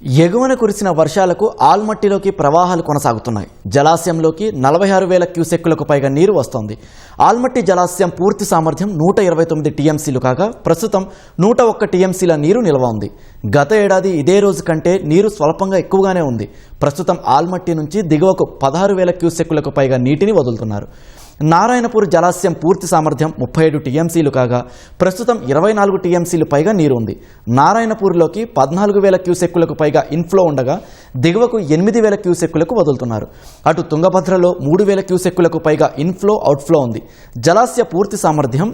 ఎగువన కురిసిన వర్షాలకు ఆల్మట్టిలోకి ప్రవాహాలు కొనసాగుతున్నాయి. జలాశయంలోకి 46,000 క్యూసెక్కులకు పైగా నీరు వస్తోంది. ఆల్మట్టి జలాశయం పూర్తి సామర్థ్యం 129 టీఎంసీలు కాగా ప్రస్తుతం 101 టీఎంసీల నీరు నిల్వ ఉంది. గత ఏడాది ఇదే రోజు కంటే నీరు స్వల్పంగా ఎక్కువగానే ఉంది. ప్రస్తుతం ఆల్మట్టి నుంచి దిగువకు 16,000 క్యూసెక్కులకు పైగా నీటిని వదులుతున్నారు. నారాయణపూర్ జలాశయం పూర్తి సామర్థ్యం 37 టీఎంసీలు కాగా ప్రస్తుతం 24 టీఎంసీలు పైగా నీరు ఉంది. నారాయణపూర్లోకి 14,000 క్యూసెక్కులకు పైగా ఇన్ఫ్లో ఉండగా దిగువకు 8,000 క్యూసెక్కులకు వదులుతున్నారు. అటు తుంగభద్రలో 3,000 క్యూసెక్కులకు పైగా ఇన్ఫ్లో అవుట్ఫ్లో ఉంది. జలాశయ పూర్తి సామర్థ్యం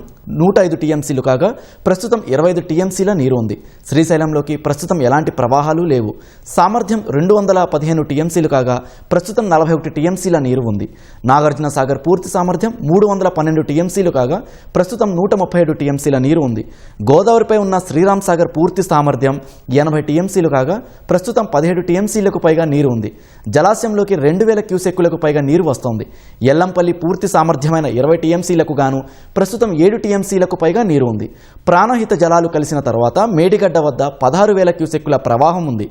105 టీఎంసీలు కాగా ప్రస్తుతం 25 టీఎంసీల నీరు ఉంది. శ్రీశైలంలోకి ప్రస్తుతం ఎలాంటి ప్రవాహాలు లేవు. సామర్థ్యం 215 టీఎంసీలు కాగా ప్రస్తుతం 41 టీఎంసీల నీరు ఉంది. నాగార్జున సాగర్ పూర్తి సామర్థ్యం 312 టీఎంసీలు కాగా ప్రస్తుతం 137 టీఎంసీల నీరు ఉంది. గోదావరిపై ఉన్న శ్రీరామ్ సాగర్ పూర్తి సామర్థ్యం 80 టీఎంసీలు కాగా ప్రస్తుతం 17 టీఎంసీలకు పైగా నీరు ఉంది. జలాశయంలోకి 2,000 క్యూసెక్కులకు పైగా నీరు వస్తోంది. ఎల్లంపల్లి పూర్తి సామర్థ్యమైన 20 టీఎంసీలకు గాను ప్రస్తుతం 7 టీఎంసీలకు పైగా నీరు ఉంది. ప్రాణహిత జలాలు కలిసిన తర్వాత మేడిగడ్డ వద్ద 16,000 క్యూసెక్కుల ప్రవాహం ఉంది.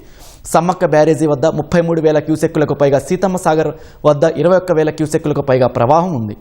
సమ్మక్క బ్యారేజీ వద్ద 33,000 క్యూసెక్కులకు పైగా, సీతమ్మ సాగర్ వద్ద 21,000 క్యూసెక్కులకు పైగా ప్రవాహం ఉంది.